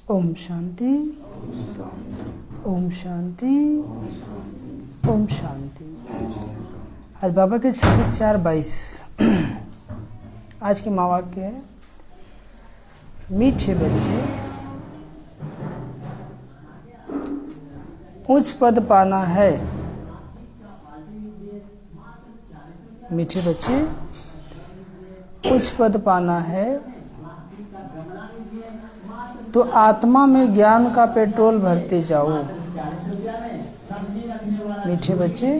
ओम शांति, ओम शांति, ओम शांति। आज बाबा के 26/4/22 आज के महावाक्य है, मीठे बच्चे उच्च पद पाना है। मीठे बच्चे उच्च पद पाना है तो आत्मा में ज्ञान का पेट्रोल भरते जाओ। मीठे बच्चे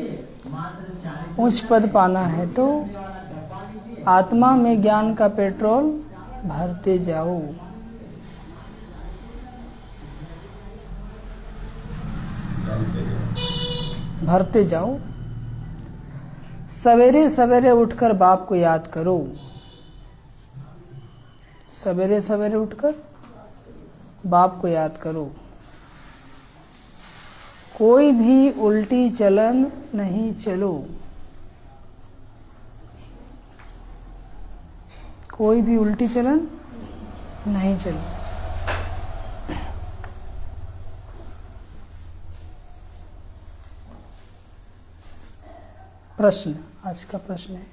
उच्च पद पाना है तो आत्मा में ज्ञान का पेट्रोल भरते जाओ। भरते जाओ। सवेरे सवेरे उठकर बाप को याद करो। सवेरे सवेरे उठकर बाप को याद करो। कोई भी उल्टी चलन नहीं चलो। कोई भी उल्टी चलन नहीं चलो। प्रश्न, आज का प्रश्न है,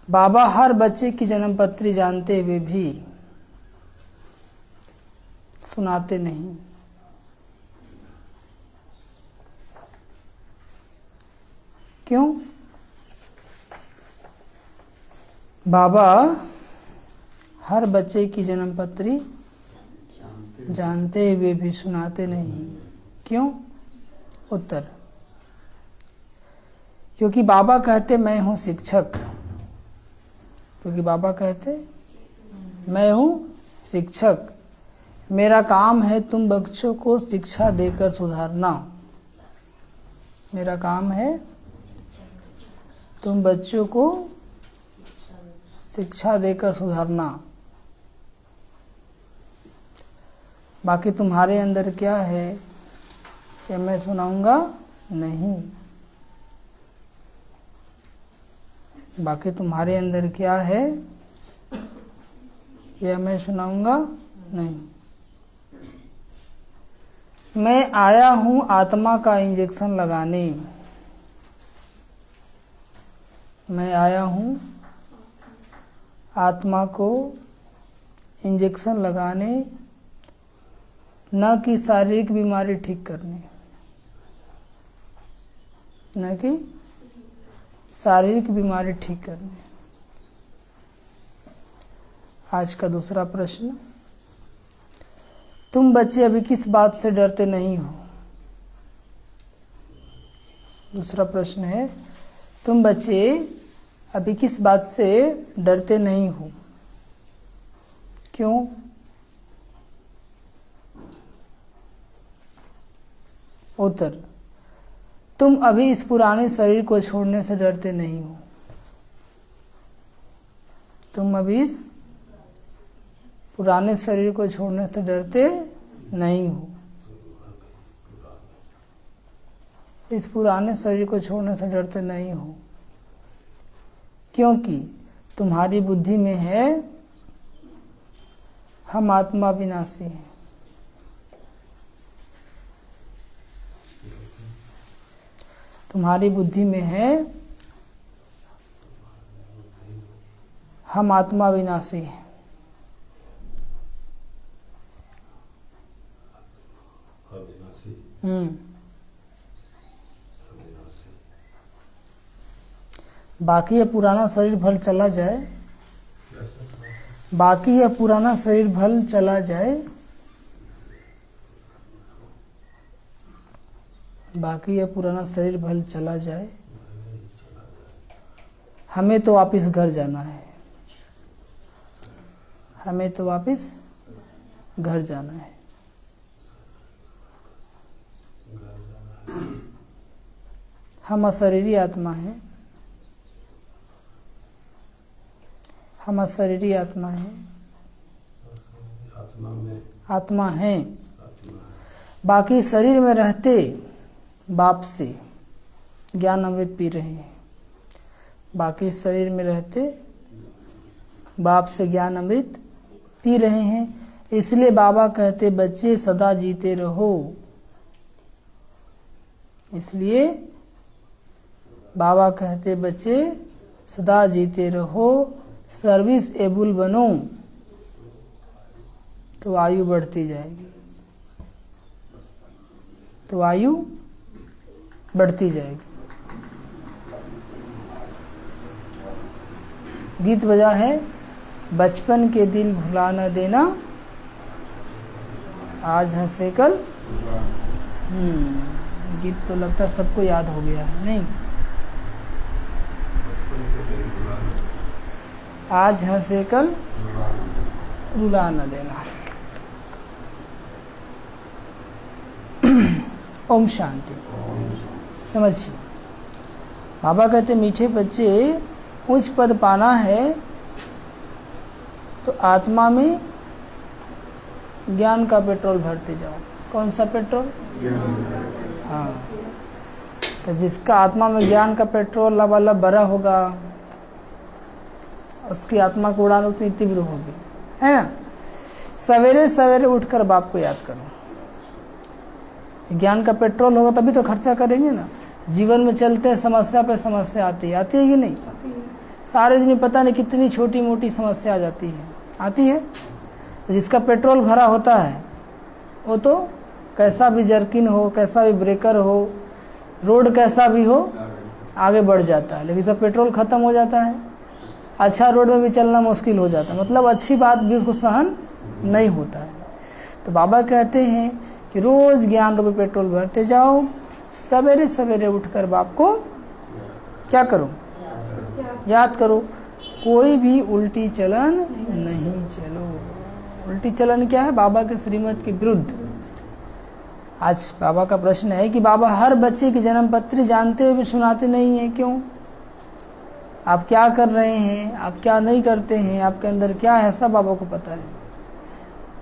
बाबा हर बच्चे की जन्मपत्री जानते हुए भी सुनाते नहीं। क्यों? बाबा हर बच्चे की जन्मपत्री जानते हुए भी सुनाते नहीं। क्यों? उत्तर, क्योंकि बाबा कहते मैं हूँ शिक्षक। क्योंकि बाबा कहते मैं हूँ शिक्षक, मेरा काम है तुम बच्चों को शिक्षा देकर सुधारना। मेरा काम है तुम बच्चों को शिक्षा देकर सुधारना। बाकी तुम्हारे अंदर क्या है कि मैं सुनाऊंगा नहीं। बाकी तुम्हारे अंदर क्या है यह मैं सुनाऊंगा नहीं। मैं आया हूँ आत्मा का इंजेक्शन लगाने। मैं आया हूँ आत्मा को इंजेक्शन लगाने, न कि शारीरिक बीमारी ठीक करने। न कि शारीरिक बीमारी ठीक करने। आज का दूसरा प्रश्न, तुम बच्चे अभी किस बात से डरते नहीं हो? दूसरा प्रश्न है, तुम बच्चे अभी किस बात से डरते नहीं हो? क्यों? उत्तर, तुम अभी इस पुराने शरीर को छोड़ने से डरते नहीं हो। तुम अभी इस पुराने शरीर को छोड़ने से डरते नहीं हो। इस पुराने शरीर को छोड़ने से डरते नहीं हो क्योंकि तुम्हारी बुद्धि में है हम आत्मा विनाशी हैं। तुम्हारी बुद्धि में है हम आत्मा विनाशी हैं। बाकी यह पुराना शरीर भल चला जाए, बाकी यह पुराना शरीर भल चला जाए, बाकी यह पुराना शरीर भल चला जाए, हमें तो वापिस घर जाना है। हमें तो वापिस घर जाना है। हम अशरीरी आत्मा हैं। हम अशरीरी आत्मा हैं। आत्मा हैं। बाकी शरीर में रहते बाप से ज्ञान अमृत पी रहे हैं। बाकी शरीर में रहते बाप से ज्ञान अमृत पी रहे हैं, इसलिए बाबा कहते बच्चे सदा जीते रहो। इसलिए बाबा कहते बच्चे सदा जीते रहो, सर्विस एबल बनो तो आयु बढ़ती जाएगी, तो आयु बढ़ती जाएगी। गीत बजा है, बचपन के दिल भुला न देना, आज हंसे कल। गीत तो लगता है सबको याद हो गया है, नहीं? आज हंसे कल रुला न देना। ओम शांति। समझिए, बाबा कहते मीठे बच्चे उच्च पद पाना है तो आत्मा में ज्ञान का पेट्रोल भरते जाओ। कौन सा पेट्रोल? हाँ, तो जिसका आत्मा में ज्ञान का पेट्रोल लबालब भरा होगा उसकी आत्मा की उड़ान उतनी तीव्र होगी, है ना? सवेरे सवेरे उठकर बाप को याद करो। ज्ञान का पेट्रोल होगा तभी तो खर्चा करेंगे ना। जीवन में चलते हैं, समस्या पे समस्या आती है कि नहीं? सारे दिन पता नहीं कितनी छोटी मोटी समस्या आ जाती है, आती है। तो जिसका पेट्रोल भरा होता है वो तो कैसा भी जर्किन हो, कैसा भी ब्रेकर हो, रोड कैसा भी हो, आगे बढ़ जाता है। लेकिन जब पेट्रोल खत्म हो जाता है, अच्छा रोड में भी चलना मुश्किल हो जाता है, मतलब अच्छी बात भी उसको सहन नहीं होता है। तो बाबा कहते हैं कि रोज ज्ञान रूपी पेट्रोल भरते जाओ, सवेरे सवेरे उठकर बाप को क्या करो? याद करो। कोई भी उल्टी चलन नहीं चलो। उल्टी चलन क्या है? बाबा के श्रीमत के विरुद्ध। आज बाबा का प्रश्न है कि बाबा हर बच्चे की जन्म पत्री जानते हुए भी सुनाते नहीं है, क्यों? आप क्या कर रहे हैं, आप क्या नहीं करते हैं, आपके अंदर क्या है, सब बाबा को पता है।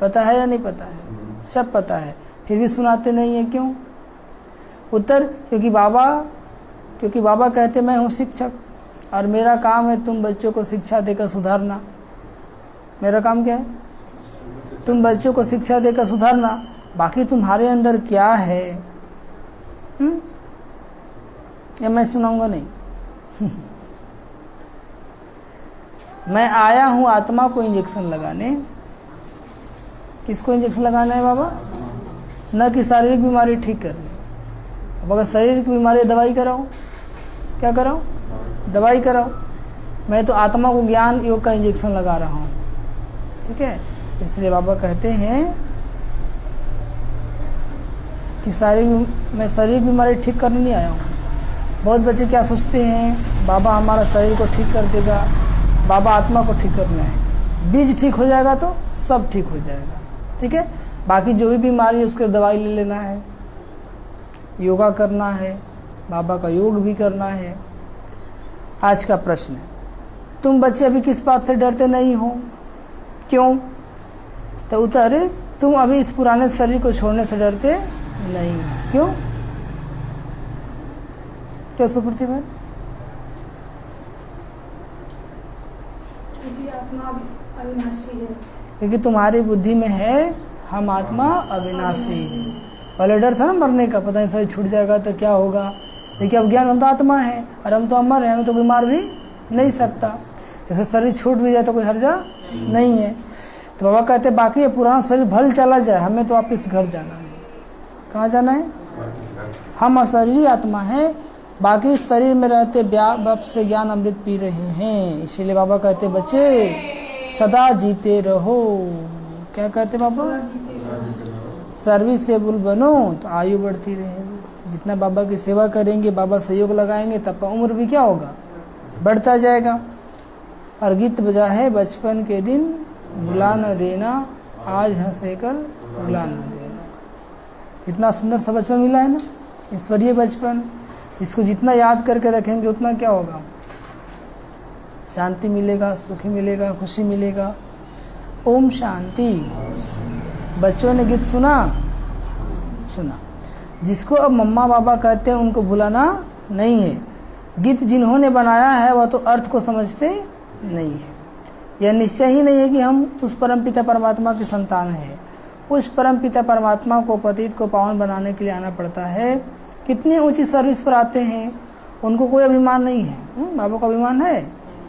पता है या नहीं पता है? सब पता है, फिर भी सुनाते नहीं है, क्यों? उत्तर, क्योंकि बाबा कहते मैं हूँ शिक्षक और मेरा काम है तुम बच्चों को शिक्षा देकर सुधारना। मेरा काम क्या है? तुम बच्चों को शिक्षा देकर सुधारना। बाकी तुम्हारे अंदर क्या है ये मैं सुनाऊंगा नहीं। मैं आया हूँ आत्मा को इंजेक्शन लगाने। किसको इंजेक्शन लगाना है बाबा? न कि शारीरिक बीमारी ठीक करनी। अब अगर शरीर की बीमारी दवाई कराओ, क्या कराओ? दवाई कराओ। मैं तो आत्मा को ज्ञान योग का इंजेक्शन लगा रहा हूँ, ठीक है? इसलिए बाबा कहते हैं कि मैं शारीरिक बीमारी ठीक करने नहीं आया हूँ। बहुत बच्चे क्या सोचते हैं, बाबा हमारा शरीर को ठीक कर देगा, बाबा आत्मा को ठीक करना है। बीज ठीक हो जाएगा तो सब ठीक हो जाएगा, ठीक है? बाकी जो भी बीमारी है उसके दवाई ले लेना है, योगा करना है, बाबा का योग भी करना है। आज का प्रश्न है, तुम बच्चे अभी किस बात से डरते नहीं हो, क्यों? तो उत्तर, तुम अभी इस पुराने शरीर को छोड़ने से डरते नहीं हो। क्यों? क्या सुप्रति बहन? क्योंकि आत्मा अविनाशी है। क्योंकि तुम्हारी बुद्धि में है हम आत्मा अविनाशी। पहले डर था ना मरने का, पता नहीं शरीर छूट जाएगा तो क्या होगा। देखिए अब ज्ञान, हम तो आत्मा है और हम तो अमर है, हमें तो बीमार भी नहीं सकता। जैसे शरीर छूट भी जाए तो कोई हर्जा नहीं है। तो बाबा कहते बाकी ये पुराना शरीर भल चला जाए, हमें तो वापिस घर जाना है। कहाँ जाना है? हम अशरीरी आत्मा है, बाकी शरीर में रहते बाप से ज्ञान अमृत पी रहे हैं। इसीलिए बाबा कहते बच्चे सदा जीते रहो। क्या कहते बाबा? सर्विसेबल बनो तो आयु बढ़ती रहेगी। जितना बाबा की सेवा करेंगे, बाबा सहयोग लगाएंगे, तब का उम्र भी क्या होगा? बढ़ता जाएगा। और गीत बजा है, बचपन के दिन भुला न देना, आज हंसे कल भुला न देना। कितना सुंदर सा बचपन मिला है ना, ईश्वरीय बचपन। इसको जितना याद करके रखेंगे उतना क्या होगा? शांति मिलेगा, सुखी मिलेगा, खुशी मिलेगा। ओम शांति। बच्चों ने गीत सुना? जिसको अब मम्मा बाबा कहते हैं उनको भुलाना नहीं है। गीत जिन्होंने बनाया है वह तो अर्थ को समझते नहीं है। यह निश्चय ही नहीं है कि हम उस परमपिता परमात्मा की संतान हैं। उस परमपिता परमात्मा को, पतित को पावन बनाने के लिए आना पड़ता है। कितनी ऊंची सर्विस पर आते हैं, उनको कोई अभिमान नहीं है। बाबा को अभिमान है?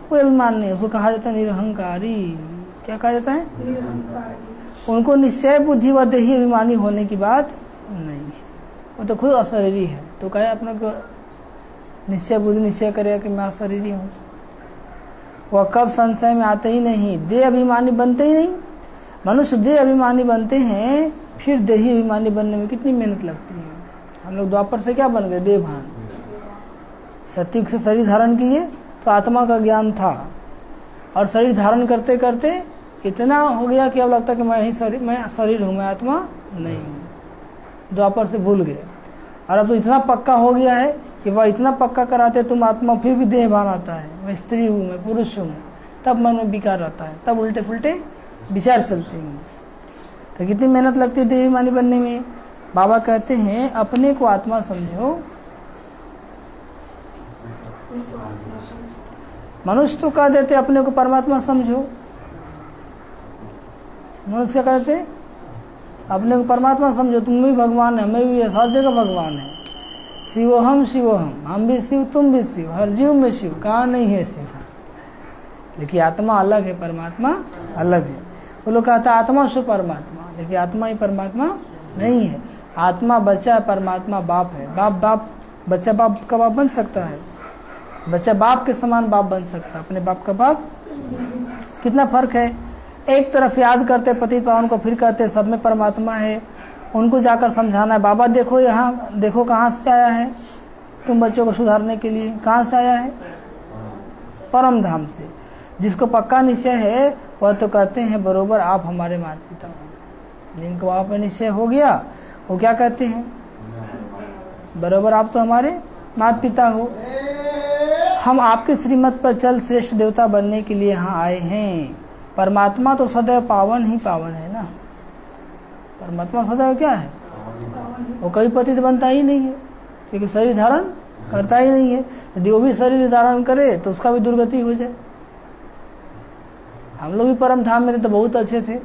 कोई अभिमान नहीं। उसको कहा जाता है निरहंकारी। क्या कहा जाता है? निरहंकारी। उनको निश्चय बुद्धि व देही अभिमानी होने की बात नहीं। वो तो खुद अशरीरी है, तो कहे अपना निश्चय बुद्धि निश्चय करेगा कि मैं अशरीरी हूँ। वह कब संशय में आते ही नहीं, देह अभिमानी बनते ही नहीं। मनुष्य देह अभिमानी बनते हैं, फिर देही अभिमानी बनने में कितनी मेहनत लगती है। हम लोग द्वापर से क्या बन गए? देवभान। सतयुग से शरीर धारण किए तो आत्मा का ज्ञान था, और शरीर धारण करते करते इतना हो गया कि अब लगता है कि मैं शरीर हूँ, मैं आत्मा नहीं हूँ। द्वापर से भूल गए, और अब तो इतना पक्का हो गया है कि वह इतना पक्का कराते तुम आत्मा, फिर भी देह भान आता है, मैं स्त्री हूँ, मैं पुरुष हूँ, तब मन में विकार आता है, तब उल्टे पुल्टे विचार चलते हैं। तो कितनी मेहनत लगती है देहाभिमानी बनने में। बाबा कहते हैं अपने को आत्मा समझो। मनुष्य तो कह देते अपने को परमात्मा समझो। मनुष्य क्या कहते? अपने को परमात्मा समझो, तुम भी भगवान है, मैं भी, हर जगह भगवान है। शिवोहम शिवोहम, हम भी शिव, तुम भी शिव, हर जीव में शिव, कहाँ नहीं है शिव। लेकिन आत्मा अलग है, परमात्मा अलग है। वो लोग कहता है आत्मा सो परमात्मा, लेकिन आत्मा ही परमात्मा नहीं है। आत्मा बच्चा, परमात्मा बाप है। बाप बच्चा बाप का बाप बन सकता है? बच्चा बाप के समान बाप बन सकता है, अपने बाप का बाप? कितना फर्क है। एक तरफ याद करते पतित पावन को, फिर कहते सब में परमात्मा है। उनको जाकर समझाना है, बाबा देखो यहाँ देखो कहाँ से आया है तुम बच्चों को सुधारने के लिए। कहाँ से आया है? परम धाम से। जिसको पक्का निश्चय है वह तो कहते हैं बरोबर आप हमारे माता पिता हो। जिनको वहाँ पर निश्चय हो गया वो क्या कहते हैं? बरोबर आप तो हमारे माता पिता हो। हम आपके श्रीमत पर चल श्रेष्ठ देवता बनने के लिए यहाँ आए हैं। परमात्मा तो सदैव पावन ही पावन है ना। परमात्मा सदैव क्या है? वो कभी पतित बनता ही नहीं है, क्योंकि शरीर धारण करता ही नहीं है। यदि वो भी शरीर धारण करे तो उसका भी दुर्गति हो जाए। हम लोग भी परम धाम में थे तो बहुत अच्छे थे,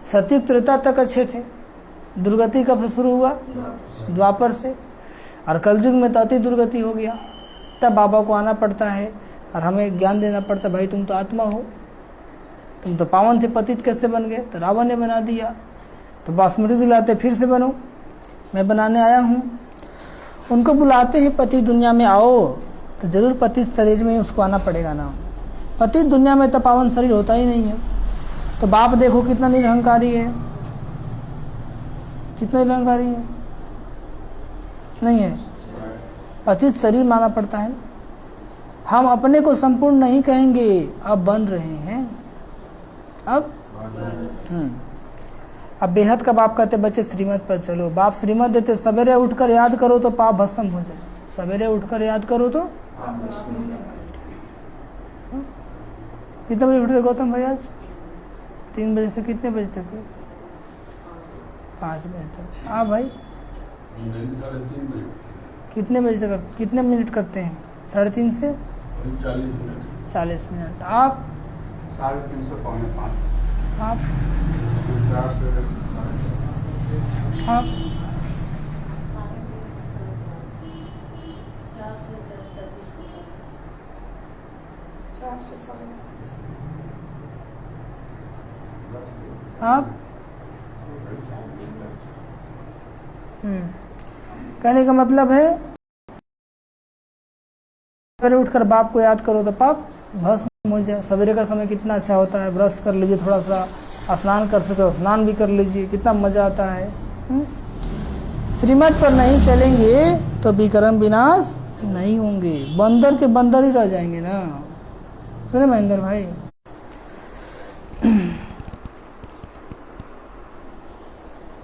सतयुग त्रेता तक अच्छे थे। दुर्गति कब से शुरू हुआ? द्वापर से। और कलयुग में तो अति दुर्गति हो गया। तब बाबा को आना पड़ता है और हमें ज्ञान देना पड़ता है, भाई तुम तो आत्मा हो, तुम तो पावन थे, पतित कैसे बन गए? तो रावण ने बना दिया। तो बासमती दिलाते फिर से बनो, मैं बनाने आया हूँ। उनको बुलाते हैं पति दुनिया में आओ, तो जरूर पतित शरीर में उसको आना पड़ेगा ना। पतित दुनिया में तो पावन शरीर होता ही नहीं है। तो बाप देखो कितना निरहंकारी है, कितना निरहंकारी है, नहीं है। पतित शरीर माना पड़ता है ना। हम अपने को संपूर्ण नहीं कहेंगे, अब बन रहे हैं। अब बेहद का बाप कहते बच्चे श्रीमत पर चलो। बाप श्रीमत देते सवेरे उठकर याद करो तो पाप भस्म हो जाए। सवेरे उठकर याद करो तो कितने बजे उठ गए गौतम भाई? आज 3 बजे से कितने बजे तक? 5 बजे तक। हाँ भाई, कितने बजे तक, कितने मिनट करते हैं? 3:30 से 40 मिनट। आप 3:30 से 4:45। आप 4 से 4:30। आप 4 से 5:30। आप कहने का मतलब है सवेरे उठकर बाप को याद करो तो पाप भस्म हो जाए। सवेरे का समय कितना अच्छा होता है। ब्रश कर लीजिए, थोड़ा सा स्नान कर सके स्नान भी कर लीजिए, कितना मजा आता है। श्रीमत पर नहीं चलेंगे तो विक्रम विनाश नहीं होंगे, बंदर के बंदर ही रह जाएंगे ना। सुने महेंद्र भाई,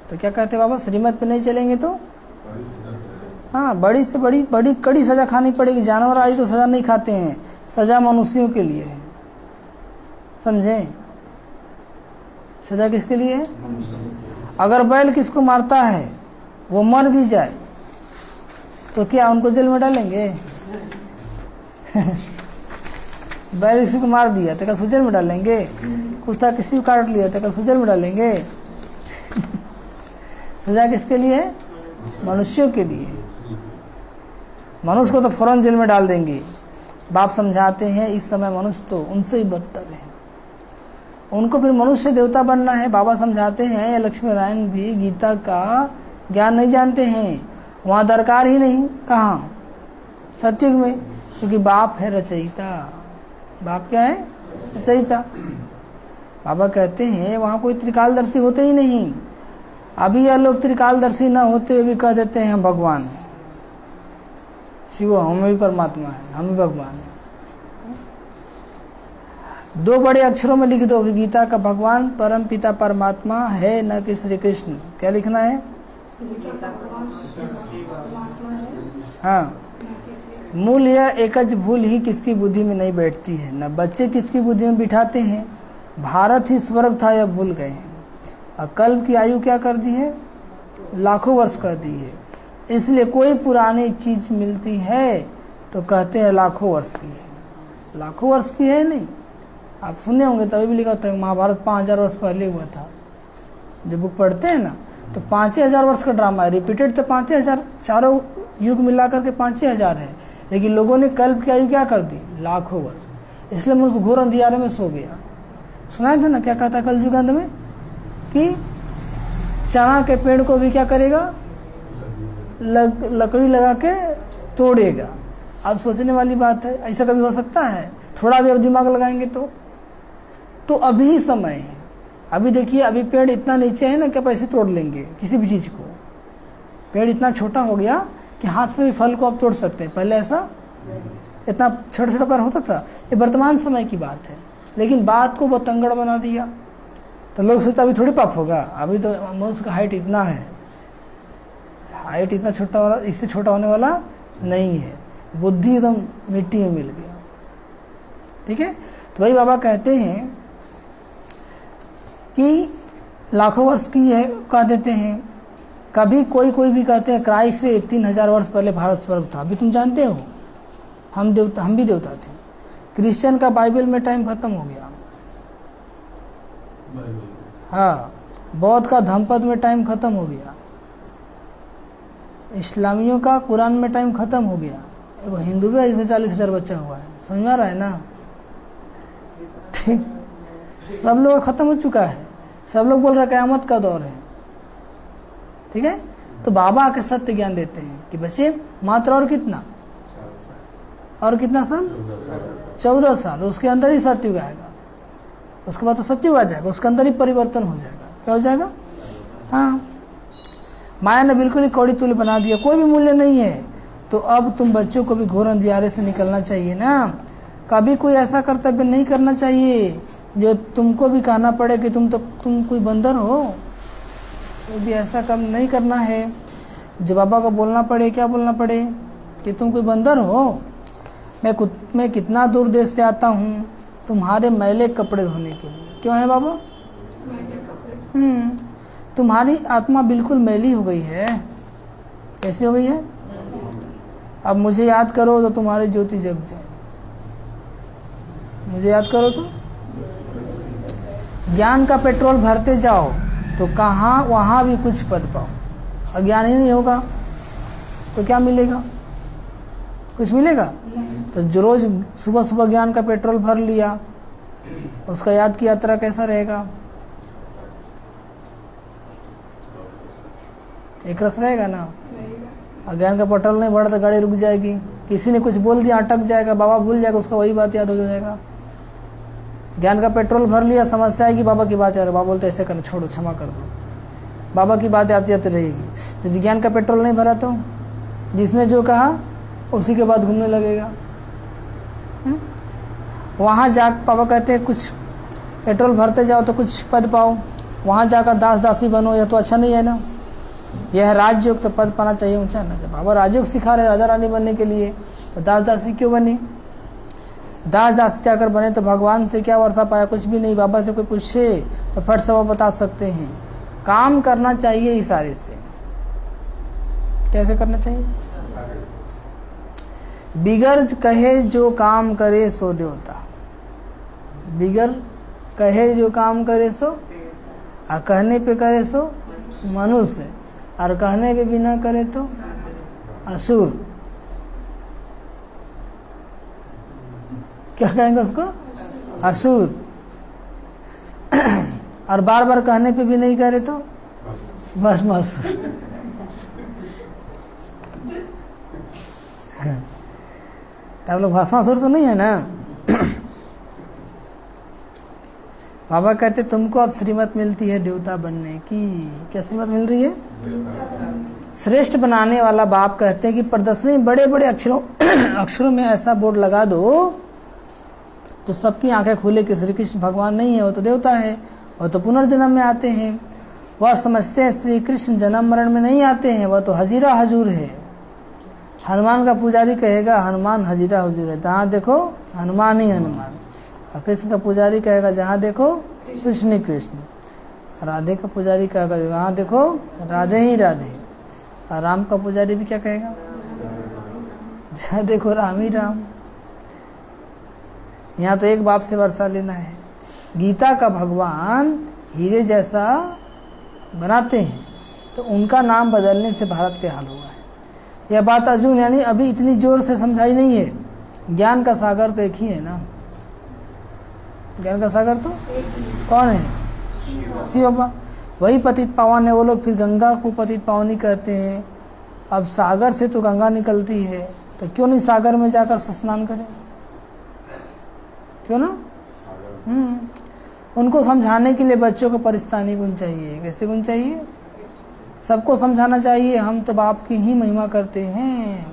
तो क्या कहते बाबा? श्रीमत पे नहीं चलेंगे तो हाँ, बड़ी से बड़ी कड़ी सजा खानी पड़ेगी। जानवर आज तो सजा नहीं खाते हैं, सजा मनुष्यों के लिए है, समझे? सजा किसके लिए है? अगर बैल किसको मारता है वो मर भी जाए तो क्या उनको जेल में डालेंगे? बैल किसी को मार दिया तो क्या सूजन में डालेंगे? कुत्ता किसी को काट लिया तो क्या सूजन में डालेंगे? सजा किसके लिए है? मनुष्यों के लिए। मनुष्य को तो फौरन जेल में डाल देंगे। बाप समझाते हैं इस समय मनुष्य तो उनसे ही बदतर है, उनको फिर मनुष्य देवता बनना है। बाबा समझाते हैं लक्ष्मी नारायण भी गीता का ज्ञान नहीं जानते हैं, वहाँ दरकार ही नहीं। कहाँ? सत्युग में, क्योंकि बाप है रचयिता। बाप क्या है? रचयिता। बाबा कहते हैं वहाँ कोई त्रिकालदर्शी होते ही नहीं। अभी यह लोग त्रिकालदर्शी ना होते भी कह देते हैं हम भगवान हैं, शिव हम भी परमात्मा है, हम भी भगवान हैं। दो बड़े अक्षरों में लिख दो कि गीता का भगवान परम पिता परमात्मा है, न कि श्री कृष्ण। क्या लिखना है? हाँ, मूल यह एकच भूल ही किसकी बुद्धि में नहीं बैठती है, न बच्चे किसकी बुद्धि में बिठाते हैं। भारत ही स्वर्ग था यह भूल गए हैं। कल्प की आयु क्या कर दी है? लाखों वर्ष कर दी है। इसलिए कोई पुरानी चीज मिलती है तो कहते हैं लाखों वर्ष की है। लाखों वर्ष की है नहीं। आप सुने होंगे तभी भी लिखा था महाभारत 5000 वर्ष पहले हुआ था। जब बुक पढ़ते हैं ना तो 5000 वर्ष का ड्रामा है। रिपीटेड तो 5000, चारों युग मिला करके 5000 है, लेकिन लोगों ने कल्प की आयु क्या कर दी? लाखों वर्ष। इसलिए मैं उस घोर अंधियारे में सो गया। सुनाया था ना क्या कहता कल युग अंत में कि चना के पेड़ को भी क्या करेगा? लकड़ी लगा के तोड़ेगा। अब सोचने वाली बात है, ऐसा कभी हो सकता है? थोड़ा भी अब दिमाग लगाएंगे तो अभी समय है। अभी देखिए, अभी पेड़ इतना नीचे है ना कि आप ऐसे तोड़ लेंगे किसी भी चीज़ को। पेड़ इतना छोटा हो गया कि हाथ से भी फल को आप तोड़ सकते हैं। पहले ऐसा इतना छोटा छोटा पेड़ होता था। ये वर्तमान समय की बात है, लेकिन बात को बतंगड़ बना दिया तो लोग सोचते अभी थोड़ी पाप होगा। अभी तो मनुष्य का हाइट इतना है, हाइट इतना छोटा वाला, इससे छोटा होने वाला नहीं है। बुद्धि एकदम मिट्टी में मिल गया। ठीक है, तो वही बाबा कहते हैं कि लाखों वर्ष की है कह देते हैं। कभी कोई भी कहते हैं क्राइस्ट से 3000 वर्ष पहले भारत स्वर्ग था। अभी तुम जानते हो हम भी देवता थे। क्रिश्चियन का बाइबल में टाइम खत्म हो गया। हाँ, बौद्ध का धम्मपद में टाइम खत्म हो गया। इस्लामियों का कुरान में टाइम खत्म हो गया। एगो हिंदू भी इसमें 40,000 बच्चा हुआ है। समझ में आ रहा है ना? ठीक, सब लोग खत्म हो चुका है। सब लोग बोल रहे क़यामत का दौर है। ठीक है, तो बाबा आके सत्य ज्ञान देते हैं कि बच्चे मात्र और कितना साल? 14 साल। उसके अंदर ही सत्युग आएगा। उसके बाद तो सत्युग आ जाएगा, उसके अंदर ही परिवर्तन हो जाएगा। क्या हो जाएगा? हाँ, माया ने बिल्कुल ही कौड़ी तुल्य बना दिया, कोई भी मूल्य नहीं है। तो अब तुम बच्चों को भी घोर अंधियारे से निकलना चाहिए ना। कभी कोई ऐसा कर्तव्य नहीं करना चाहिए जो तुमको भी कहना पड़े कि तुम कोई बंदर हो। कोई भी ऐसा काम नहीं करना है जो बाबा को बोलना पड़े। क्या बोलना पड़े? कि तुम कोई बंदर हो। मैं कितना दूर देश से आता हूँ तुम्हारे मैले कपड़े धोने के लिए। क्यों है बाबा? तुम्हारी आत्मा बिल्कुल मैली हो गई है। कैसे हो गई है? अब मुझे याद करो तो तुम्हारी ज्योति जग जाए। मुझे याद करो तो ज्ञान का पेट्रोल भरते जाओ तो कहाँ वहाँ भी कुछ पद पाओ। अज्ञान ही नहीं होगा तो क्या मिलेगा? कुछ मिलेगा? तो जो रोज सुबह सुबह ज्ञान का पेट्रोल भर लिया, उसका याद की यात्रा कैसा रहेगा? एक रस रहेगा ना। ज्ञान का पेट्रोल नहीं भरा तो गाड़ी रुक जाएगी। किसी ने कुछ बोल दिया अटक जाएगा, बाबा भूल जाएगा, उसका वही बात याद हो जाएगा। ज्ञान का पेट्रोल भर लिया, समस्या आएगी, बाबा की बात याद, बाबा बोलते ऐसे करना, छोड़ो, क्षमा कर दो, बाबा की बात आती आती रहेगी। यदि ज्ञान का पेट्रोल नहीं भरा तो जिसने जो कहा उसी के बाद घूमने लगेगा। वहाँ जा पापा कहते हैं कुछ पेट्रोल भरते जाओ तो कुछ पद पाओ, वहाँ जाकर दास दासी बनो, यह तो अच्छा नहीं है ना। यह राजयोग तो पद पाना चाहिए ऊंचा ना। जब बाबा राजयोग सिखा रहे राजा रानी बनने के लिए तो दास दासी क्यों बने? दास दासी जाकर बने तो भगवान से क्या वर्षा पाया? कुछ भी नहीं। बाबा से कोई पूछे तो फट से वो बता सकते हैं। काम करना चाहिए इशारे से। कैसे करना चाहिए? बिगर कहे जो काम करे सो देवता। बिगर कहे जो काम करे सो, और कहने पे करे सो मनुष्य, और कहने पे भी ना करे तो असुर। क्या कहेंगे उसको? असुर। और बार बार कहने पे भी नहीं करे तो भस्मासुर। तो आप लोग भस्मासुर तो नहीं है ना? बाबा कहते तुमको अब श्रीमत मिलती है देवता बनने की। क्या श्रीमत मिल रही है? श्रेष्ठ बनाने वाला बाप कहते हैं कि प्रदर्शनी बड़े बड़े अक्षरों में ऐसा बोर्ड लगा दो तो सबकी आंखें खुले कि श्री कृष्ण भगवान नहीं है, वो तो देवता है, वो तो पुनर्जन्म में आते हैं। वह समझते हैं श्री कृष्ण जन्म मरण में नहीं आते हैं, वह तो हजीरा हजूर है। हनुमान का पुजारी कहेगा हनुमान हजीरा हजूर है, जहाँ देखो हनुमान ही हनुमान। और कृष्ण का पुजारी कहेगा जहाँ देखो कृष्ण ही कृष्ण। राधे का पुजारी कहेगा जहाँ देखो राधे ही राधे। और राम का पुजारी भी क्या कहेगा? जहाँ देखो राम ही राम। यहाँ तो एक बाप से वर्षा लेना है। गीता का भगवान हीरे जैसा बनाते हैं तो उनका नाम बदलने से भारत के हाल हुआ है। यह बात अर्जुन यानी अभी इतनी जोर से समझाई नहीं है। ज्ञान का सागर तो एक ही है ना। ज्ञान का सागर तो कौन है? शिव बाबा। वही पतित पावन है। वो लोग फिर गंगा को पतित पावनी कहते हैं। अब सागर से तो गंगा निकलती है, तो क्यों नहीं सागर में जाकर स्नान करें? क्यों ना? उनको समझाने के लिए बच्चों को परिस्तानी गुण चाहिए। कैसे गुण चाहिए? सबको समझाना चाहिए हम तो बाप की ही महिमा करते हैं।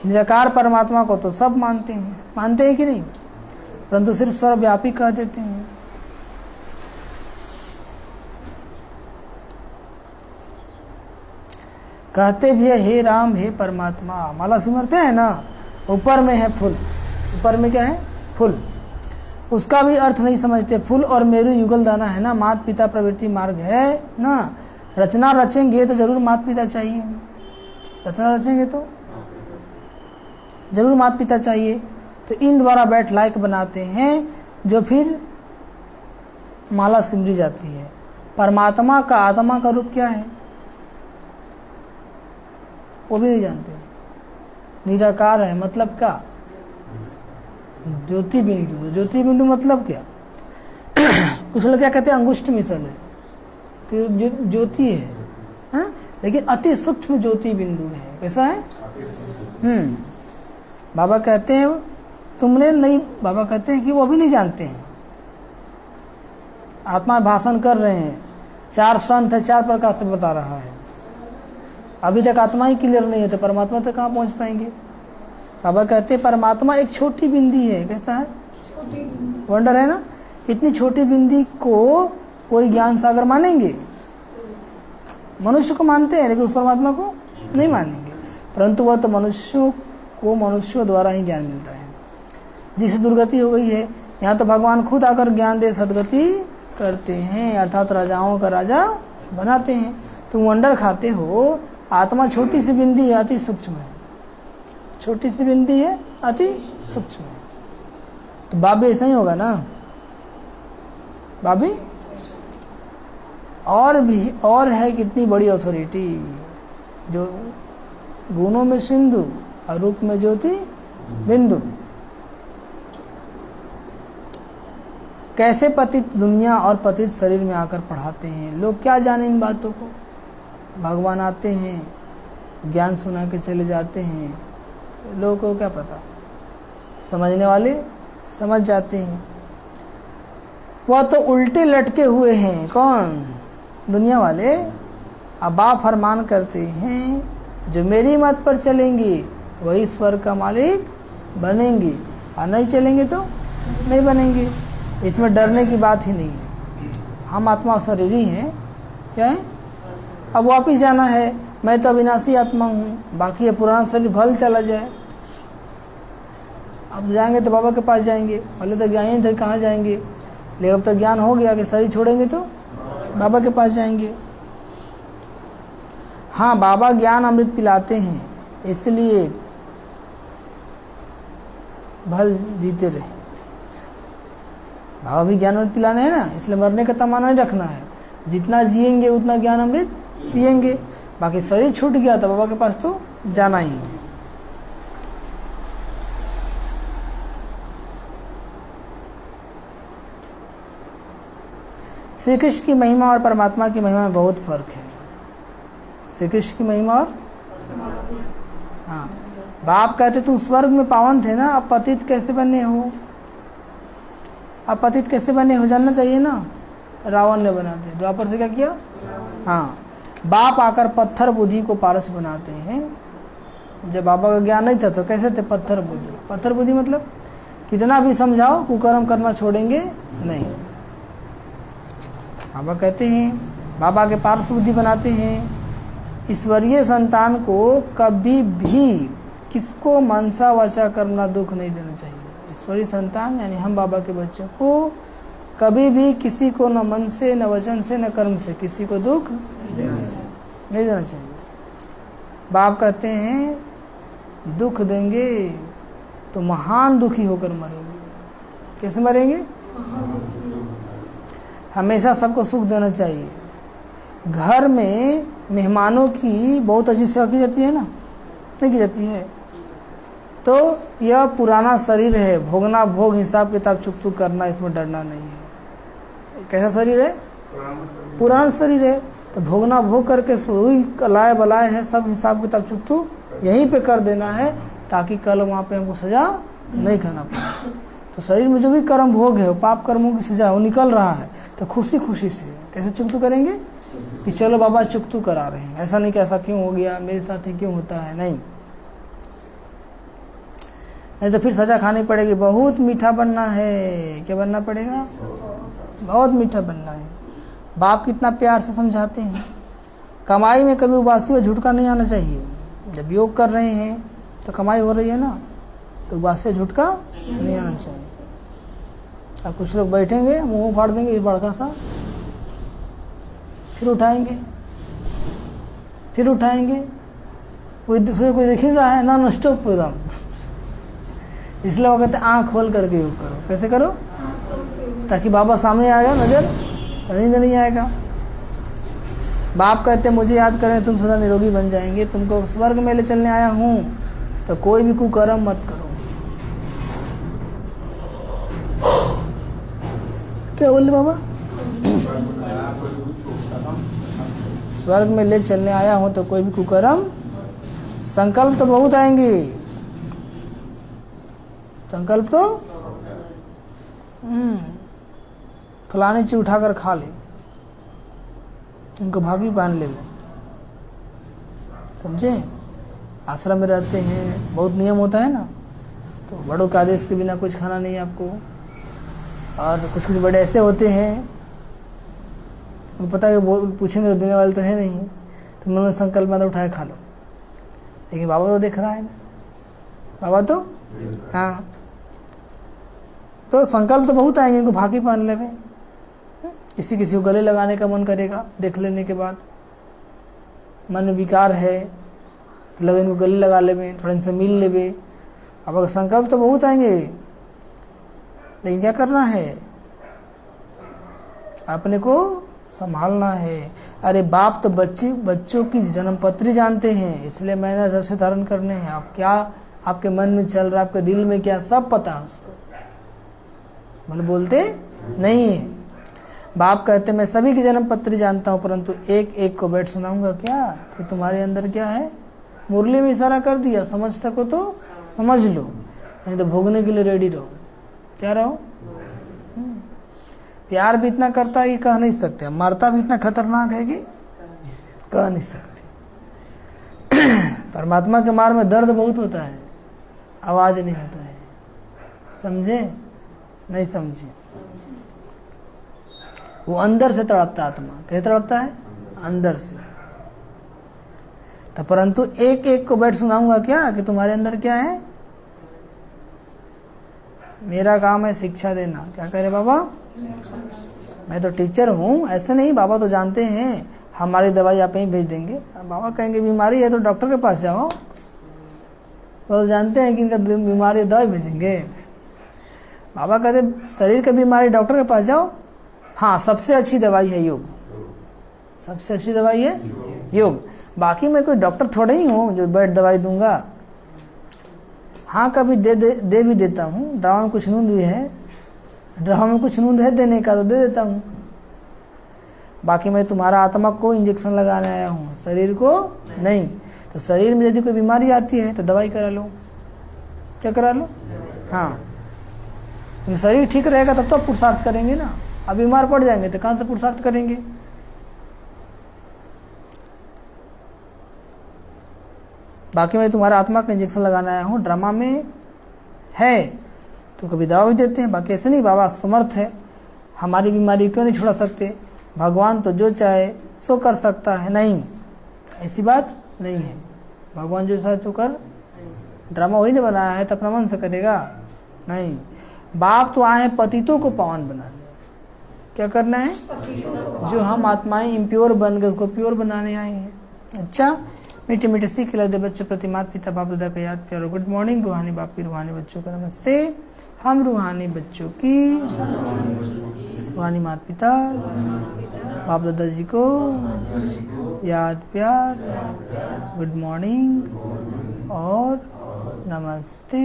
निराकार परमात्मा को तो सब मानते हैं कि नहीं? परंतु सिर्फ सर्वव्यापी कह देते हैं। कहते भी है हे राम हे परमात्मा। माला सिमरते हैं ना, ऊपर में है फूल। ऊपर में क्या है? फूल। उसका भी अर्थ नहीं समझते। फूल और मेरु युगल दाना है ना, माता पिता प्रवृत्ति मार्ग है ना। रचना रचेंगे तो जरूर माता पिता चाहिए। रचना रचेंगे तो जरूर माता पिता चाहिए। तो इन द्वारा बैठ लायक बनाते हैं जो फिर माला सिमरी जाती है। परमात्मा का आत्मा का रूप क्या है वो भी नहीं जानते। निराकार है मतलब क्या? ज्योति बिंदु। ज्योति बिंदु मतलब क्या? कुछ लोग क्या कहते हैं अंगुष्ठ मिसल है कि ज्योति है, हाँ? लेकिन अति सूक्ष्म ज्योति बिंदु है। कैसा है? बाबा कहते हैं तुमने नहीं। बाबा कहते हैं कि वो भी नहीं जानते हैं। आत्मा भाषण कर रहे हैं, 4 संत है, 4 प्रकार से बता रहा है। अभी तक आत्मा ही क्लियर नहीं है तो परमात्मा तक कहाँ पहुँच पाएंगे? बाबा कहते हैं परमात्मा एक छोटी बिंदी है। कहता है वंडर है ना। इतनी छोटी बिंदी को कोई ज्ञान सागर मानेंगे? मनुष्य को मानते हैं लेकिन उस परमात्मा को नहीं मानेंगे। परंतु वह तो मनुष्यों को मनुष्यों द्वारा ही ज्ञान मिलता है। जिससे दुर्गति हो गई है, यहाँ तो भगवान खुद आकर ज्ञान दे सदगति करते हैं, अर्थात राजाओं का राजा बनाते हैं। तुम वंडर खाते हो। आत्मा छोटी सी बिंदी है, अति सूक्ष्म है। छोटी सी बिंदी है, अति सूक्ष्म है। तो बाप भी ऐसा ही होगा ना। बाबी और है कितनी बड़ी अथॉरिटी, जो गुणों में सिंधु और रूप में ज्योति बिंदु। कैसे पतित दुनिया और पतित शरीर में आकर पढ़ाते हैं। लोग क्या जाने इन बातों को। भगवान आते हैं, ज्ञान सुना के चले जाते हैं, लोगों को क्या पता। समझने वाले समझ जाते हैं। वह तो उल्टे लटके हुए हैं। कौन? दुनिया वाले। अब बाप फरमान करते हैं जो मेरी मत पर चलेंगे वही स्वर्ग का मालिक बनेंगे, और नहीं चलेंगे तो नहीं बनेंगे। इसमें डरने की बात ही नहीं है। हम आत्मा शरीर ही हैं। क्या है? अब वापिस जाना है। मैं तो अविनाशी आत्मा हूँ, बाकी ये पुराना शरीर भल चला जाए। अब जाएंगे तो बाबा के पास जाएंगे। पहले तो ज्ञान ही थे, कहाँ जाएंगे? लेकिन अब तो ज्ञान हो गया कि शरीर छोड़ेंगे तो बाबा के पास जाएंगे। हाँ, बाबा ज्ञान अमृत पिलाते हैं, इसलिए भल जीते रहे। बाबा भी ज्ञान अमृत पिलाने हैं ना, इसलिए मरने का तमन्ना नहीं रखना है। जितना जिएंगे उतना ज्ञान अमृत पिएंगे। बाकी शरीर छूट गया तो बाबा के पास तो जाना ही है। श्री कृष्ण की महिमा और परमात्मा की महिमा में बहुत फर्क है। श्री कृष्ण की महिमा और हाँ, बाप कहते तुम स्वर्ग में पावन थे ना, अब पतित कैसे बने हो? अब पतित कैसे बने हो जानना चाहिए ना। रावण ने बना दिया। द्वापर से क्या किया? हाँ, बाप आकर पत्थर बुद्धि को पारस बनाते हैं। जब बाबा का ज्ञान नहीं था तो कैसे थे? पत्थर बुद्धि। पत्थर बुद्धि मतलब कितना भी समझाओ कुकर्म करना छोड़ेंगे नहीं। बाबा कहते हैं, बाबा के पारस बुद्धि बनाते हैं। ईश्वरीय संतान को कभी भी किसको मनसा वाचा कर्मणा दुख नहीं देना चाहिए। ईश्वरीय संतान यानी हम बाबा के बच्चों को कभी भी किसी को न मन से न वचन से न कर्म से किसी को दुख देना चाहिए, नहीं देना चाहिए। बाप कहते हैं दुख देंगे तो महान दुखी होकर मरेंगे। कैसे मरेंगे? हमेशा सबको सुख देना चाहिए। घर में मेहमानों की बहुत अच्छी सेवा की जाती है ना, नहीं की जाती है? तो यह पुराना शरीर है, भोगना भोग, हिसाब किताब चुक चुक करना, इसमें डरना नहीं है। कैसा शरीर है? पुराना शरीर है। तो भोगना भोग करके सोई कलाए बलाए है, सब हिसाब किताब चुक चुक यहीं पे कर देना है, ताकि कल वहाँ पे हमको सजा नहीं खाना पड़े। तो शरीर में जो भी कर्म भोग है, वो पाप कर्मों की सजा वो निकल रहा है, तो खुशी खुशी से कैसे चुकतू करेंगे कि चलो बाबा चुकतू करा रहे हैं। ऐसा नहीं कि ऐसा क्यों हो गया, मेरे साथ ही क्यों होता है, नहीं तो फिर सजा खानी पड़ेगी। बहुत मीठा बनना है। क्या बनना पड़ेगा? बहुत मीठा बनना है। बाप कितना प्यार से समझाते हैं। कमाई में कभी उबासी व झुटका नहीं आना चाहिए। जब योग कर रहे हैं तो कमाई हो रही है ना, तो उबासी झुटका नहीं आना चाहिए। अब कुछ लोग बैठेंगे, मुंह फाड़ देंगे इस बड़का सा, फिर उठाएंगे, फिर उठाएंगे। कोई दूसरे कोई देख ही रहा है ना, नॉनस्टॉप एकदम। इसलिए वो कहते हैं आँख खोल करके योग करो। कैसे करो? ताकि बाबा सामने आएगा, नजर तो नींद नहीं आएगा। बाप कहते मुझे याद करें तुम सदा निरोगी बन जाएंगे। तुमको स्वर्ग में ले चलने आया हूँ, तो कोई भी कुकर्म मत करो। क्या बोले बाबा? स्वर्ग में ले चलने आया हूँ तो कोई भी कुकर्म, संकल्प तो बहुत आएंगे, संकल्प तो फलानी चीज उठाकर खा ले, उनको भाभी बांध ले। समझे? आश्रम में रहते हैं, बहुत नियम होता है ना, तो बड़ों के आदेश के बिना कुछ खाना नहीं आपको। और कुछ कुछ बड़े ऐसे होते हैं, पता है पूछेंगे तो देने वाले तो है नहीं, तो उन्होंने संकल्प में उठाए खा लो। लेकिन बाबा तो देख रहा है ना, बाबा तो हाँ, तो संकल्प तो बहुत आएंगे, इनको भागी पान ले। किसी किसी को गले लगाने का मन करेगा, देख लेने के बाद मन में विकार है, लगे इनको गले लगा ले, थोड़ा इनसे मिल ले। अब अगर संकल्प तो बहुत आएंगे, लेकिन क्या करना है? अपने को संभालना है। अरे बाप तो बच्चों की जन्मपत्री जानते हैं, इसलिए मैंने सबसे धारण करने हैं। आप क्या आपके मन में चल रहा है, आपके दिल में क्या, सब पता है उसको, मतलब बोलते नहीं है। बाप कहते मैं सभी की जन्मपत्री जानता हूँ, परंतु एक एक को बैठ सुनाऊंगा क्या कि तुम्हारे अंदर क्या है। मुरली में इशारा कर दिया, समझ सको तो समझ लो, नहीं तो भोगने के लिए रेडी रहो। क्या रहो? प्यार भी इतना करता है कि कह नहीं सकते, मरता भी इतना खतरनाक है कि कह नहीं सकते। परमात्मा के मार में दर्द बहुत होता है, आवाज नहीं होता है। समझे? नहीं समझे? वो अंदर से तड़पता आत्मा। कैसे तड़पता है? अंदर से। तो परंतु एक एक को बैठ सुनाऊंगा क्या कि तुम्हारे अंदर क्या है। मेरा काम है शिक्षा देना। क्या कह रहे बाबा? मैं तो टीचर हूँ, ऐसे नहीं। बाबा तो जानते हैं हमारी दवाई आप ही भेज देंगे। बाबा कहेंगे बीमारी है तो डॉक्टर के पास जाओ, वो जानते हैं कि इनका बीमारी दवाई भेजेंगे। बाबा कहते शरीर की बीमारी डॉक्टर के पास जाओ। हाँ, सबसे अच्छी दवाई है योग, सबसे अच्छी दवाई है योग। बाकी मैं कोई डॉक्टर थोड़ा ही हूँ जो बेड दवाई दूंगा। हाँ, कभी दे भी देता हूँ, ड्रामा में कुछ नूंद भी है, ड्रामा में कुछ नूंद है देने का तो दे देता हूँ। बाकी मैं तुम्हारा आत्मा को इंजेक्शन लगाने आया हूँ, शरीर को नहीं। तो शरीर में यदि कोई बीमारी आती है तो दवाई करा लो, क्या करा लो। हाँ, क्योंकि शरीर ठीक रहेगा तब तो आप पुरुषार्थ करेंगे ना। अब बीमार पड़ जाएंगे तो कहाँ से पुरुषार्थ करेंगे। बाकी मैं तुम्हारा आत्मा का इंजेक्शन लगाने आया हूँ, ड्रामा में है तो कभी दवा भी देते हैं। बाकी ऐसे नहीं, बाबा समर्थ है, हमारी बीमारी क्यों नहीं छुड़ा सकते, भगवान तो जो चाहे सो कर सकता है। नहीं, ऐसी बात नहीं है। भगवान जो चाहे तो कर, ड्रामा वही ने बनाया है तो अपना मन से करेगा नहीं। बाप तो आए पतितों को पावन बनाने, क्या करना है, जो हम आत्माएं इम्प्योर बन गए उसको प्योर बनाने आए हैं। अच्छा, मीठे मीठे सीख खिलाते बच्चों प्रति माता पिता बाप दादा का याद प्यार। गुड मॉर्निंग रूहानी बाप की, रूहानी बच्चों का नमस्ते। हम रूहानी बच्चों की, रूहानी माता पिता बाप दादा जी को याद प्यार, गुड मॉर्निंग और नमस्ते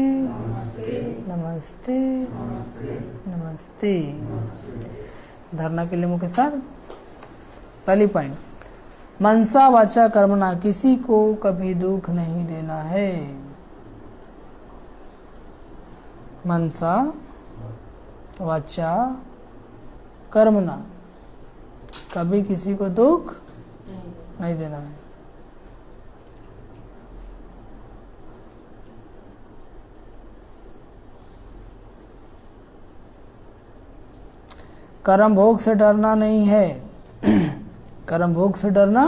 नमस्ते नमस्ते। धारणा के लिए मुख्य सार, पहली पॉइंट, मनसा वाचा कर्मणा, किसी को कभी दुख नहीं देना है। मनसा वाचा कर्मणा, कभी किसी को दुख नहीं देना है। कर्म भोग से डरना नहीं है, कर्म भोग से डरना,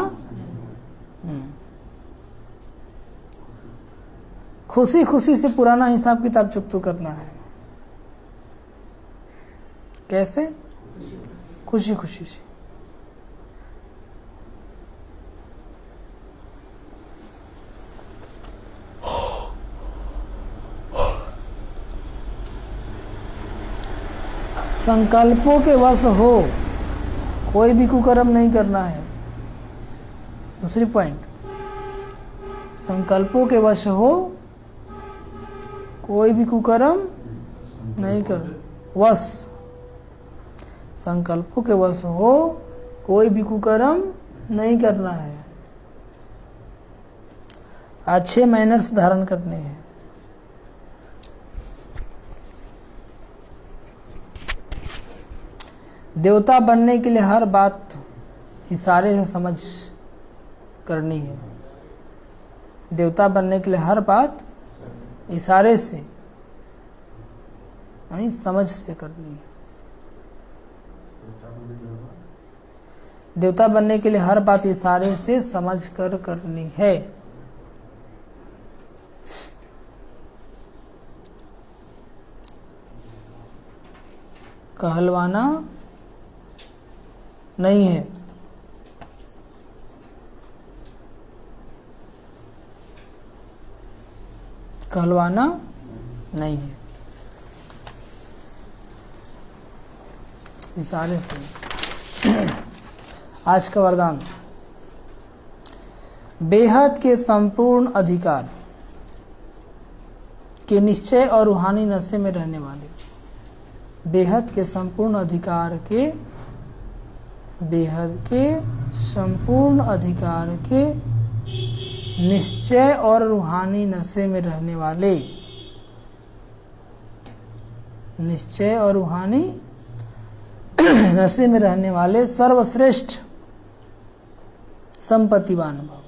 खुशी खुशी से पुराना हिसाब किताब चुकता करना है। कैसे, खुशी खुशी से। संकल्पों के वश हो, कोई भी कुकर्म नहीं करना है। दूसरी पॉइंट, संकल्पों के वश हो, कोई भी कुकर्म नहीं कर, वश, संकल्पों के वश हो, कोई भी कुकर्म नहीं करना है। अच्छे मैनर्स धारण करने हैं। देवता बनने के लिए हर बात इशारे से समझ करनी है। देवता बनने के लिए हर बात इशारे से नहीं, समझ से करनी है। देवता बनने के लिए हर बात इशारे से समझ कर करनी है। कहलवाना नहीं है। कहलवाना नहीं है, इशारे से। आज का वरदान, बेहद के संपूर्ण अधिकार के निश्चय और रूहानी नशे में रहने वाले, बेहद के संपूर्ण अधिकार के, बेहद के संपूर्ण अधिकार के निश्चय और रूहानी नशे में रहने वाले, निश्चय और रूहानी नशे में रहने वाले सर्वश्रेष्ठ संपत्तिवान भव।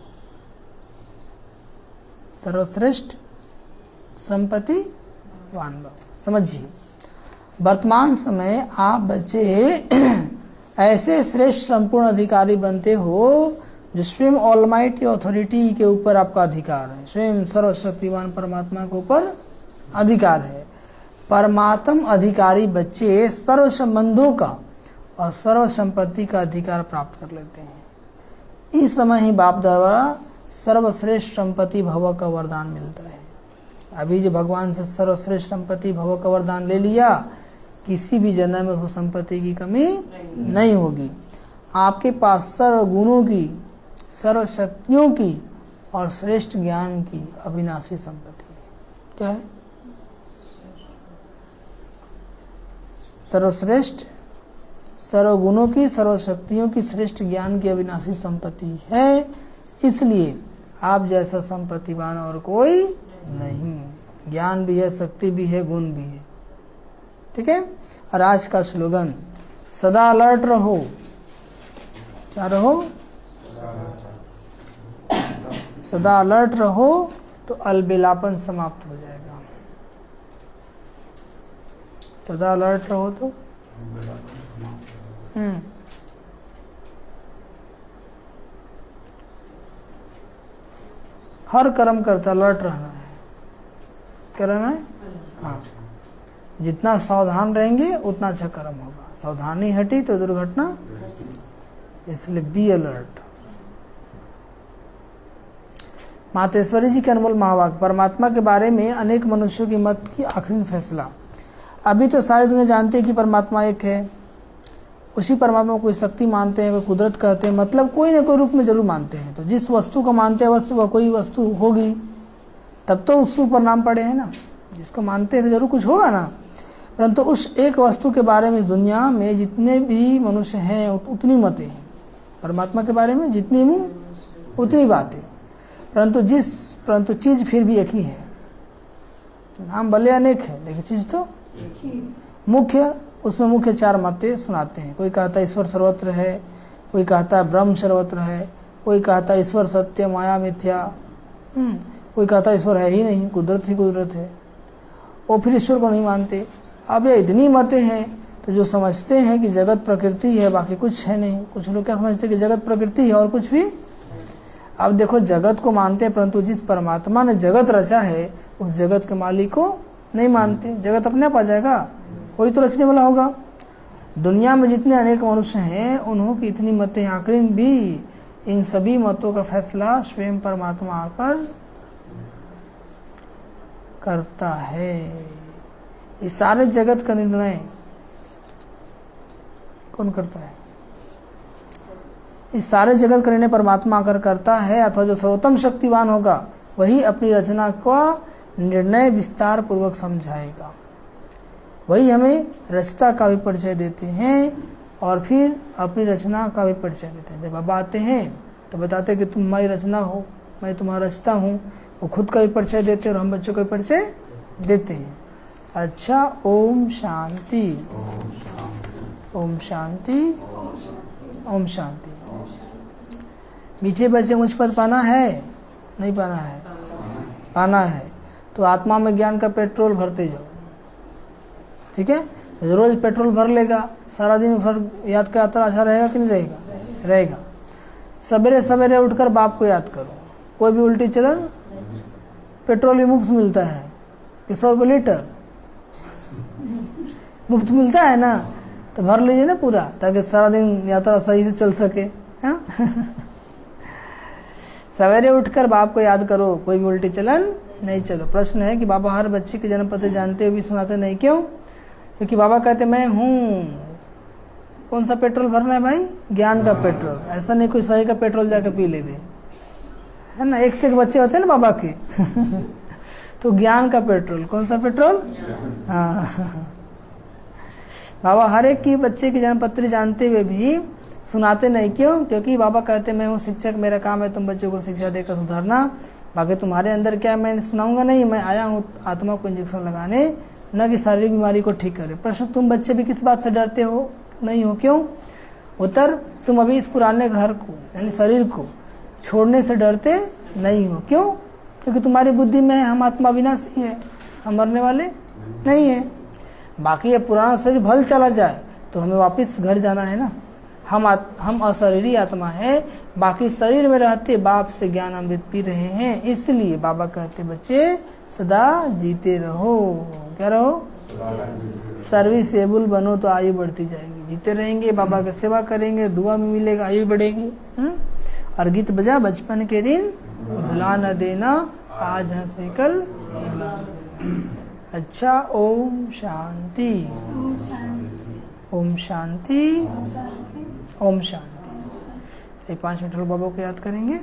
सर्वश्रेष्ठ संपत्तिवान भव। समझिए, वर्तमान समय आप बच्चे ऐसे श्रेष्ठ संपूर्ण अधिकारी बनते हो जो स्वयं ऑलमाइटी अथॉरिटी के ऊपर आपका अधिकार है, स्वयं सर्वशक्तिवान परमात्मा के ऊपर अधिकार है। परमात्म अधिकारी बच्चे सर्व संबंधों का और सर्व संपत्ति का अधिकार प्राप्त कर लेते हैं। इस समय ही बाप द्वारा सर्वश्रेष्ठ संपत्ति भव का वरदान मिलता है। अभी जो भगवान से सर्वश्रेष्ठ संपत्ति भव का वरदान ले लिया, किसी भी जन्म में उसको संपत्ति की कमी नहीं होगी। आपके पास सर्व गुणों की, सर्व शक्तियों की और श्रेष्ठ ज्ञान की अविनाशी संपत्ति है। क्या है? सर्वश्रेष्ठ, सर्व गुणों की, सर्व शक्तियों की, श्रेष्ठ ज्ञान की अविनाशी संपत्ति है। इसलिए आप जैसा संपत्तिवान और कोई नहीं। ज्ञान भी है, शक्ति भी है, गुण भी है। ठीक है। और आज का स्लोगन, सदा अलर्ट रहो। क्या रहो? सदा अलर्ट रहो तो अलबेलापन समाप्त हो जाएगा। सदा अलर्ट रहो तो हर कर्म करता अलर्ट रहना है। क्या रहना है? हाँ, जितना सावधान रहेंगे उतना अच्छा कर्म होगा। सावधानी हटी तो दुर्घटना, इसलिए बी अलर्ट। मातेश्वरी जी के अनमोल महावाक्य, परमात्मा के बारे में अनेक मनुष्यों की मत की आखिरी फैसला। अभी तो सारी दुनिया जानते हैं कि परमात्मा एक है। उसी परमात्मा को कोई शक्ति मानते हैं, कोई कुदरत कहते हैं, मतलब कोई ना कोई रूप में जरूर मानते हैं। तो जिस वस्तु को मानते हैं वस्तु वह कोई वस्तु होगी, तब तो उसके ऊपर नाम पड़े हैं ना। जिसको मानते हैं तो जरूर कुछ होगा ना। परंतु उस एक वस्तु के बारे में दुनिया में जितने भी मनुष्य हैं उतनी मतें हैं। परमात्मा के बारे में जितनी मुँह उतनी बातें, परंतु चीज़ फिर भी एक ही है। नाम भले अनेक है लेकिन चीज़ तो मुख्य, उसमें मुख्य चार मतें सुनाते हैं। कोई कहता है ईश्वर सर्वत्र है, कोई कहता है ब्रह्म सर्वत्र है, कोई कहता है ईश्वर सत्य माया मिथ्या, कोई कहता है ईश्वर है ही नहीं, कुदरत ही कुदरत है। वो फिर ईश्वर को नहीं मानते। अब ये इतनी मतें हैं तो जो समझते हैं कि जगत प्रकृति है बाकी कुछ है नहीं। कुछ लोग क्या समझते हैं कि जगत प्रकृति है और कुछ भी। अब देखो, जगत को मानते हैं परंतु जिस परमात्मा ने जगत रचा है उस जगत के मालिक को नहीं मानते। जगत अपने आप आ जाएगा, कोई तो रचने वाला होगा। दुनिया में जितने अनेक मनुष्य हैं उन्हों की इतनी मतें, आखिर भी इन सभी मतों का फैसला स्वयं परमात्मा आकर करता है। इस सारे जगत का निर्णय कौन करता है? इस सारे जगत का निर्णय परमात्मा आकर करता है, अथवा जो सर्वोत्तम शक्तिवान होगा वही अपनी रचना का निर्णय विस्तार पूर्वक समझाएगा। वही हमें रचता का भी परिचय देते हैं और फिर अपनी रचना का भी परिचय देते हैं। जब बाबा आते हैं तो बताते हैं कि तुम हमारी रचना हो, मैं तुम्हारा रचता हूँ। वो खुद का भी परिचय देते हैं और हम बच्चों का भी परिचय देते हैं। अच्छा, ओम शांति, ओम शांति, ओम शांति। मीठे बच्चे, मुझ पर पाना है नहीं पाना है? पाना है तो आत्मा में ज्ञान का पेट्रोल भरते जाओ। ठीक है, रोज पेट्रोल भर लेगा, सारा दिन उस याद का यात्रा अच्छा रहेगा कि नहीं रहेगा? रहेगा। सवेरे सवेरे उठकर बाप को याद करो। कोई भी उल्टी चलन, पेट्रोल भी मुफ्त मिलता है, 100 रुपये लीटर मुफ्त मिलता है ना, तो भर लीजिए ना पूरा, ताकि सारा दिन यात्रा सही से चल सके। हाँ सवेरे उठकर बाप को याद करो, कोई भी उल्टी चलन नहीं चलो। प्रश्न है कि बाबा हर बच्चे के जन्म पते जानते हुए भी सुनाते नहीं, क्यों? क्योंकि बाबा कहते मैं हूँ। कौन सा पेट्रोल भरना है भाई? ज्ञान का पेट्रोल। ऐसा नहीं कोई सही का पेट्रोल जाकर पी ले, है ना। एक से एक बच्चे होते हैं ना बाबा के तो ज्ञान का पेट्रोल। कौन सा पेट्रोल? हाँ बाबा हर एक की बच्चे की जन्म पत्री जानते हुए भी सुनाते नहीं, क्यों? क्योंकि बाबा कहते मैं हूँ शिक्षक, मेरा काम है तुम बच्चों को शिक्षा देकर सुधारना। बाकी तुम्हारे अंदर क्या है मैं सुनाऊंगा नहीं। मैं आया हूँ आत्मा को इंजेक्शन लगाने, न कि शारीरिक बीमारी को ठीक करे। प्रश्न, तुम बच्चे भी किस बात से डरते हो? नहीं हो, क्यों? उत्तर, तुम अभी इस पुराने घर को यानी शरीर को छोड़ने से डरते नहीं हो, क्यों? क्योंकि तुम्हारी बुद्धि में हम आत्मा विनाशी है, हम मरने वाले नहीं है। बाकी ये पुराना शरीर भल चला जाए तो हमें वापस घर जाना है ना। हम अशरीरी आत्मा है, बाकी शरीर में रहते बाप से ज्ञान अमृत पी रहे हैं। इसलिए बाबा कहते बच्चे सदा जीते रहो। क्या रहो? सर्विसेबल बनो तो आयु बढ़ती जाएगी। जीते रहेंगे, बाबा की सेवा करेंगे, दुआ में मिलेगा, आयु बढ़ेगी। और गीत बजा बचपन के दिन भुला न देना, आज हंसी कल भुला न देना। अच्छा, ओम शांति, ओम शांति, ओम शांति, ओम शांति। ओम शांति। तो ये 5 मिनट बाबा को याद करेंगे।